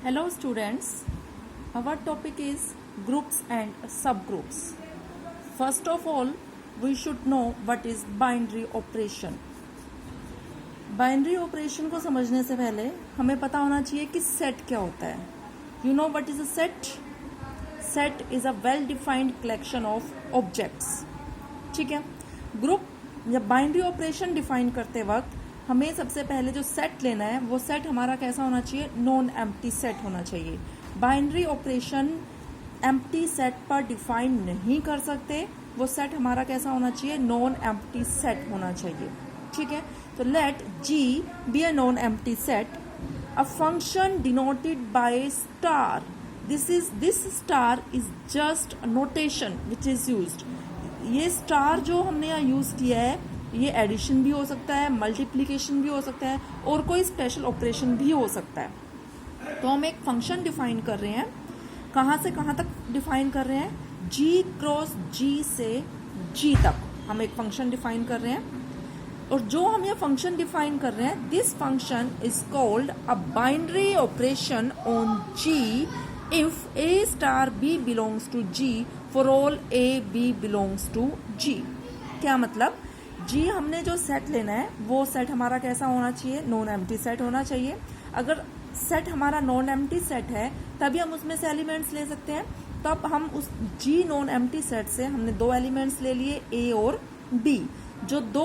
Hello students, our topic is groups and subgroups. First of all, we should know what is binary operation. Binary operation को समझने से पहले हमें पता होना चाहिए कि set क्या होता है. You know what is a set? Set is a well-defined collection of objects. ठीक है. Group या binary operation डिफाइन करते वक्त हमें सबसे पहले जो सेट लेना है वो सेट हमारा कैसा होना चाहिए, नॉन एम्प्टी सेट होना चाहिए. बाइनरी ऑपरेशन एम्प्टी सेट पर डिफाइन नहीं कर सकते, वो सेट हमारा कैसा होना चाहिए, नॉन एम्प्टी सेट होना चाहिए. ठीक है. तो let G be a non empty set, a function denoted by star. This star is just notation which is used. ये स्टार जो हमने यहाँ यूज किया है ये एडिशन भी हो सकता है, मल्टीप्लिकेशन भी हो सकता है और कोई स्पेशल ऑपरेशन भी हो सकता है. तो हम एक फंक्शन डिफाइन कर रहे हैं. कहाँ से कहाँ तक डिफाइन कर रहे हैं, जी क्रॉस जी से जी तक हम एक फंक्शन डिफाइन कर रहे हैं. और जो हम ये फंक्शन डिफाइन कर रहे हैं, this function is called a binary operation on G if A star B belongs to G for all A B belongs to G. क्या मतलब, जी हमने जो सेट लेना है वो सेट हमारा कैसा होना चाहिए, नॉन एम्प्टी सेट होना चाहिए. अगर सेट हमारा नॉन एम्प्टी सेट है तभी हम उसमें से एलिमेंट्स ले सकते हैं. तो अब हम उस जी नॉन एम्प्टी सेट से हमने दो एलिमेंट्स ले लिए, ए और बी. जो दो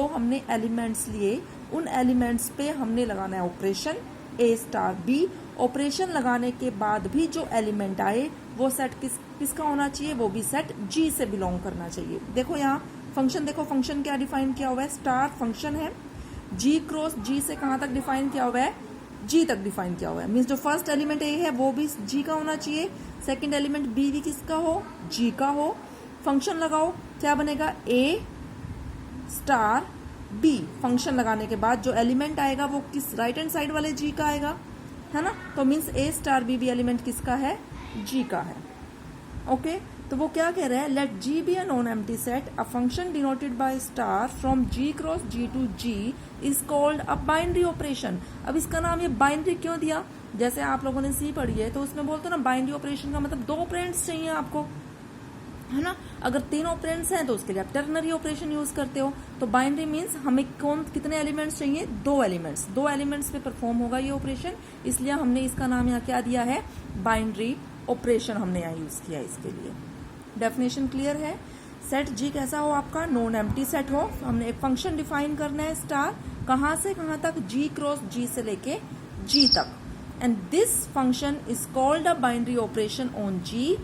हमने एलिमेंट्स लिए उन एलिमेंट्स पे हमने लगाना है ऑपरेशन ए स्टार बी. ऑपरेशन लगाने के बाद भी जो एलिमेंट आए वो सेट किसका होना चाहिए, वो भी सेट जी से बिलोंग करना चाहिए. देखो यहाँ फंक्शन, देखो फंक्शन क्या डिफाइन किया हुआ है, स्टार फंक्शन है. जी क्रॉस जी से कहाँ तक डिफाइन किया हुआ है, जी तक डिफाइन किया हुआ है. मीन्स जो फर्स्ट एलिमेंट ए है वो भी जी का होना चाहिए, सेकेंड एलिमेंट बी भी किसका हो, जी का हो. फंक्शन लगाओ, क्या बनेगा, ए स्टार बी. फंक्शन लगाने के बाद जो एलिमेंट आएगा वो किस, राइट हैंड साइड वाले जी का आएगा, है ना. तो मीन्स ए स्टार बी भी एलिमेंट किसका है, जी का है. ओके. तो वो क्या कह रहे हैं, let G be a non empty set, a function denoted by star from G cross G to G is called a binary operation. अब इसका नाम ये बाइनरी क्यों दिया, जैसे आप लोगों ने सी पढ़ी है तो उसमें बोलते हो ना, बाइनरी ऑपरेशन का मतलब दो ऑपरेंड्स चाहिए आपको, है ना. अगर तीन ऑपरेंड्स हैं तो उसके लिए आप टर्नरी ऑपरेशन यूज करते हो. तो बाइनरी मीन्स हमें कितने एलिमेंट्स चाहिए, दो एलिमेंट्स पे परफॉर्म होगा ये ऑपरेशन, इसलिए हमने इसका नाम यहाँ क्या दिया है, बाइनरी ऑपरेशन हमने यहाँ यूज किया इसके लिए. डेफिनेशन क्लियर है. सेट जी कैसा हो आपका, नॉन एम्प्टी सेट हो. हमने एक फंक्शन डिफाइन करना है स्टार, कहाँ से कहाँ तक, जी क्रॉस जी से लेके जी तक. And this function is called a binary operation on G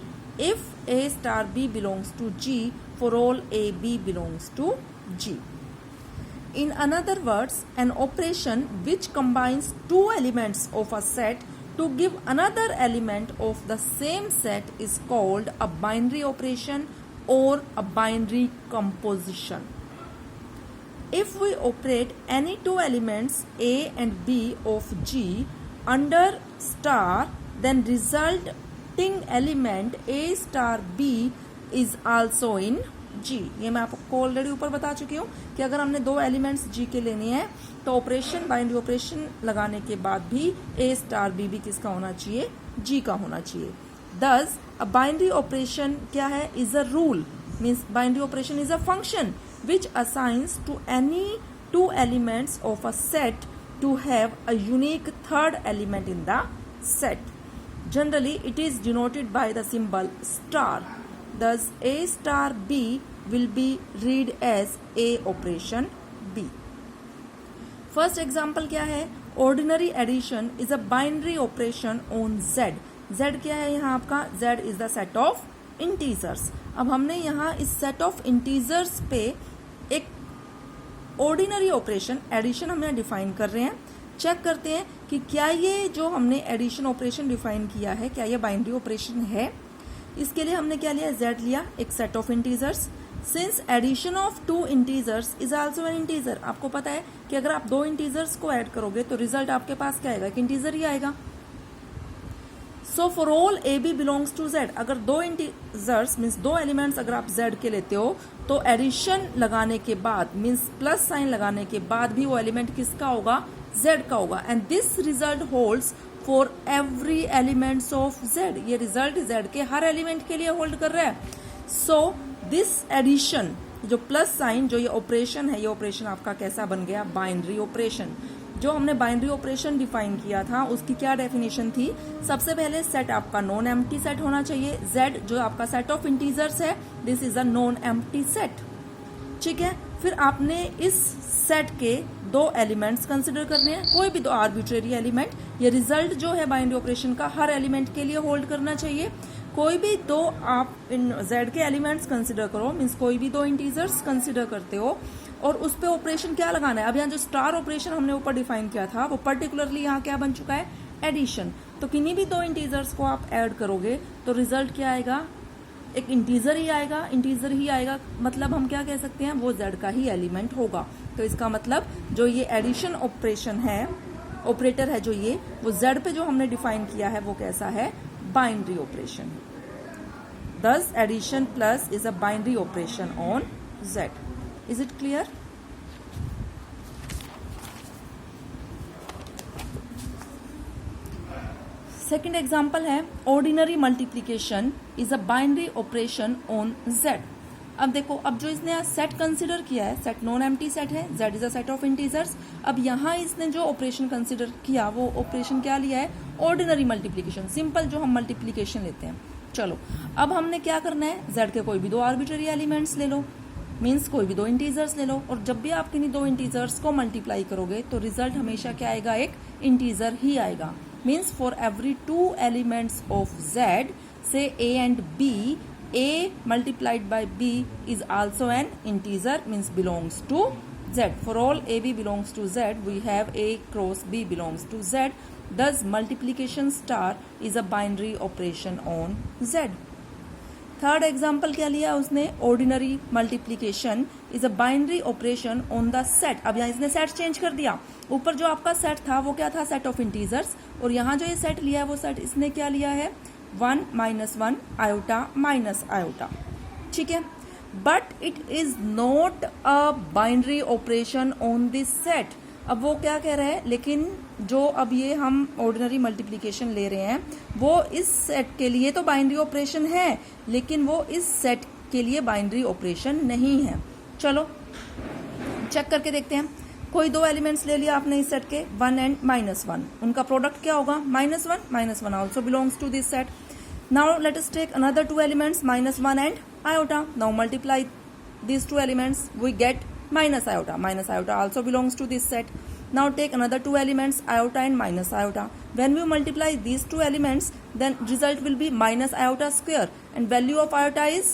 if a star b belongs to G for all a b belongs to G. In other words, an operation which combines two elements of a set to give another element of the same set is called a binary operation or a binary composition. If we operate any two elements a and b of G under star, then result element A star B is also in G. ये मैं आपको already ऊपर बता चुकी हूँ कि अगर हमने दो एलिमेंट्स जी के लेने हैं तो ऑपरेशन, बाइनरी ऑपरेशन लगाने के बाद भी ए स्टार बी भी किसका होना चाहिए, जी का होना चाहिए. दस अ बाइनरी ऑपरेशन क्या है, is a rule. Means binary operation is a function which assigns to any two elements of a set to have a unique third element in the set. Generally, it is denoted by the symbol star. Thus, A star B will be read as A operation B. First example क्या है, ordinary addition is a binary operation on Z. Z क्या है यहाँ आपका, Z is the set of integers. अब हमने यहाँ इस set of integers पे एक ordinary operation, addition हमने डिफाइन कर रहे हैं. चेक करते हैं कि क्या ये जो हमने एडिशन ऑपरेशन डिफाइन किया है क्या ये बाइनरी ऑपरेशन है. इसके लिए हमने क्या लिया, z लिया, एक set of integers. Since addition of two integers is also an integer. आपको पता है कि अगर आप दो इंटीजर्स को ऐड करोगे तो रिजल्ट आपके पास क्या आएगा, एक इंटीजर ही आएगा. So for all A B belongs to z, अगर दो इंटीजर्स मीन्स दो एलिमेंट्स अगर आप z के लेते हो तो एडिशन लगाने के बाद मीन्स प्लस साइन लगाने के बाद भी वो एलिमेंट किसका होगा, z का होगा and this result holds for every elements of z। ये रिजल्ट z के हर एलिमेंट के लिए होल्ड कर रहा है। सो दिस एडिशन, जो प्लस साइन, जो ये ऑपरेशन है, ये ऑपरेशन आपका कैसा बन गया? Binary operation. जो हमने बाइनरी ऑपरेशन डिफाइन किया था उसकी क्या डेफिनेशन थी? सबसे पहले सेट आपका नॉन एम्प्टी सेट होना चाहिए। z जो आपका सेट ऑफ इंटीजर्स है, this is a non empty set. ठीक है, फिर आपने इस सेट के दो एलिमेंट्स कंसिडर करने हैं, कोई भी दो आर्बिट्रेरी एलिमेंट। ये रिजल्ट जो है बाइनरी ऑपरेशन का हर एलिमेंट के लिए होल्ड करना चाहिए। कोई भी दो आप इन z के एलिमेंट्स कंसिडर करो, मीन्स कोई भी दो इंटीजर्स कंसिडर करते हो और उस पे ऑपरेशन क्या लगाना है? अब यहाँ जो स्टार ऑपरेशन हमने ऊपर डिफाइन किया था वो पर्टिकुलरली यहाँ क्या बन चुका है? एडिशन। तो किन्हीं भी दो इंटीजर्स को आप ऐड करोगे तो रिजल्ट क्या आएगा? एक इंटीजर ही आएगा, इंटीजर ही आएगा। मतलब हम क्या कह सकते हैं? वो z का ही एलिमेंट होगा। तो इसका मतलब जो ये एडिशन ऑपरेशन है, ऑपरेटर है जो ये, वो z पे जो हमने डिफाइन किया है वो कैसा है? Binary operation. Thus addition plus is a binary operation on z. Is it clear? Second example है ordinary multiplication is a binary operation on z। अब देखो, अब जो इसने सेट कंसिडर किया है, सेट नॉन एम्प्टी सेट है, z is a set of integers. अब यहाँ इसने जो ऑपरेशन कंसिडर किया वो ऑपरेशन क्या लिया है? ऑर्डिनरी मल्टीप्लीकेशन, सिंपल जो हम मल्टीप्लीकेशन लेते हैं। चलो, अब हमने क्या करना है? z के कोई भी दो आर्बिट्ररी एलिमेंट्स ले लो, मीन्स कोई भी दो इंटीजर्स ले लो, और जब भी आप किन्हीं दो इंटीजर्स को मल्टीप्लाई करोगे तो रिजल्ट हमेशा क्या आएगा? एक इंटीजर ही आएगा। Means for every two elements of z, से a and b, a multiplied by b is also an integer, means belongs to z. For all ab belongs to z, we have a cross b belongs to z. Thus multiplication star is a binary operation on z. Third example क्या लिया उसने? Ordinary multiplication is a binary operation on the set. अब यहाँ इसने set change कर दिया। ऊपर जो आपका सेट था वो क्या था? Set of integers. और यहाँ जो ये सेट लिया है वो सेट इसने क्या लिया है? 1 - 1 आयोटा माइनस आयोटा। ठीक है, but it is not a binary operation on this set. अब वो क्या कह रहे हैं? लेकिन जो अब ये हम ऑर्डिनरी मल्टीप्लीकेशन ले रहे हैं वो इस सेट के लिए तो बाइनरी ऑपरेशन है, लेकिन वो इस सेट के लिए बाइनरी ऑपरेशन नहीं है। चलो चेक करके देखते हैं। कोई दो एलिमेंट्स ले लिया आपने इस सेट के, 1 एंड -1, उनका प्रोडक्ट क्या होगा? -1 -1 also belongs to this set. Now let us take another two elements, -1 and iota. Now multiply these two elements, we get minus iota. Minus iota also belongs to this set. Now take another two elements, iota and minus iota. When we multiply these two elements, then result will be minus iota square, and value of iota is,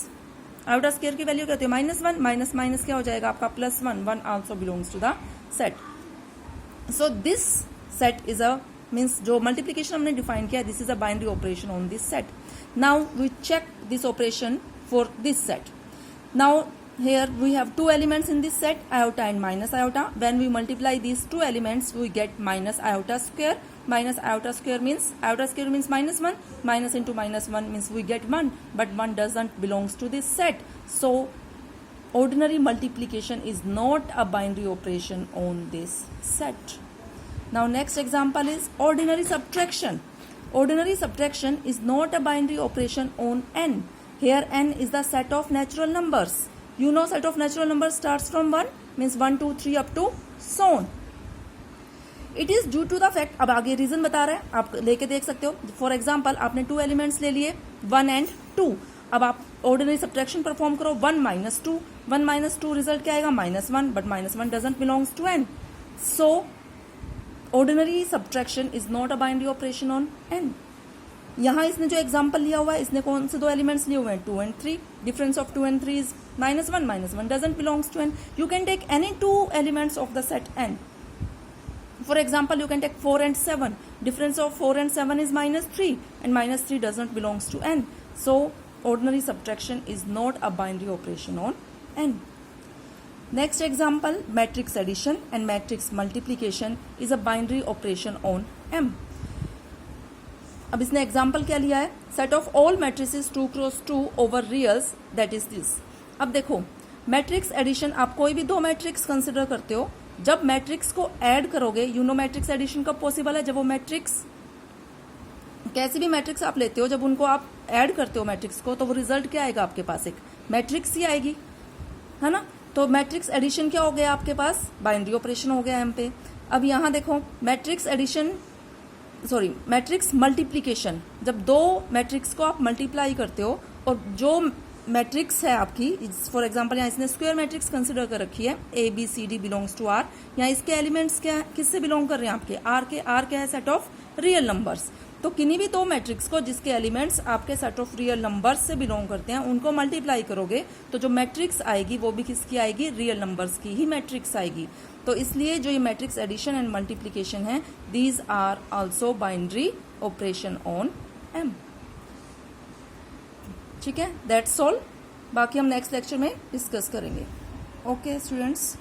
iota square की value क्या होती है? -1 minus minus क्या हो जाएगा आपका? +1. 1 also belongs to the set. So this set is a, means जो multiplication हमने define किया, this is a binary operation on this set. Now we check this operation for this set. Now here we have two elements in this set, iota and minus iota. When we multiply these two elements, we get minus iota square. Minus iota square means -1. Minus into -1 means we get 1, but 1 doesn't belongs to this set. So ordinary multiplication is not a binary operation on this set. Now next example is ordinary subtraction. Ordinary subtraction is not a binary operation on n. Here n is the set of natural numbers. You know set of natural numbers starts from 1, means 1 2 3 up to so on. It is due to the fact, अब आगे reason बता रहा है, आप लेके देख सकते हो। फॉर एग्जाम्पल आपने 2 एलिमेंट्स ले लिए, 1 एंड 2। अब आप ऑर्डिनरी सब्ट्रैक्शन परफॉर्म करो, 1 - 2। 1 - 2 रिजल्ट क्या आएगा? -1, but -1 doesn't belongs to n. So ordinary subtraction is not a binary operation on n. यहाँ इसने जो एग्जाम्पल लिया हुआ है, इसने कौन से दो एलिमेंट्स लिए हुए हैं? 2 and 3. Difference of 2 and 3 is -1. -1 doesn't belongs to n. You can take any two elements of the set n. For example, you can take 4 and 7. Difference of 4 and 7 is -3, and -3 doesn't belongs to n. So ordinary subtraction is not a binary operation on n. Next example, matrix addition and matrix multiplication is a binary operation on m. अब इसने example क्या लिया है? Set of all matrices 2 × 2 over reals, that is this. अब देखो, matrix addition, आप कोई भी दो मैट्रिक्स कंसिडर करते हो जब मैट्रिक्स को ऐड करोगे, यू नो मैट्रिक्स एडिशन कब पॉसिबल है, जब वो मैट्रिक्स, कैसी भी मैट्रिक्स आप लेते हो, जब उनको आप ऐड करते हो मैट्रिक्स को, तो वो रिजल्ट क्या आएगा आपके पास, एक मैट्रिक्स ही आएगी, है ना। तो मैट्रिक्स एडिशन क्या हो गया आपके पास, बाइनरी ऑपरेशन हो गया एम पे। अब यहाँ देखो matrix addition, sorry matrix multiplication, जब दो मैट्रिक्स को आप मल्टीप्लाई करते हो और जो मैट्रिक्स है आपकी, फॉर एग्जांपल यहाँ इसने स्क्वायर मैट्रिक्स कंसिडर कर रखी है, a b c d belongs to R, यहाँ इसके एलिमेंट्स क्या है, किससे बिलोंग कर रहे हैं आपके, आर के। आर क्या है, सेट ऑफ रियल नंबर्स। तो किन्हीं भी दो मैट्रिक्स को जिसके एलिमेंट्स आपके सेट ऑफ रियल नंबर्स से बिलोंग करते हैं, उनको मल्टीप्लाई करोगे तो जो मैट्रिक्स आएगी वो भी किसकी आएगी, रियल नंबर्स की ही मैट्रिक्स आएगी। तो इसलिए जो ये मैट्रिक्स एडिशन एंड मल्टीप्लीकेशन है, these are also binary operation on M. ठीक है, दैट्स ऑल। बाकी हम नेक्स्ट लेक्चर में डिस्कस करेंगे। Okay students.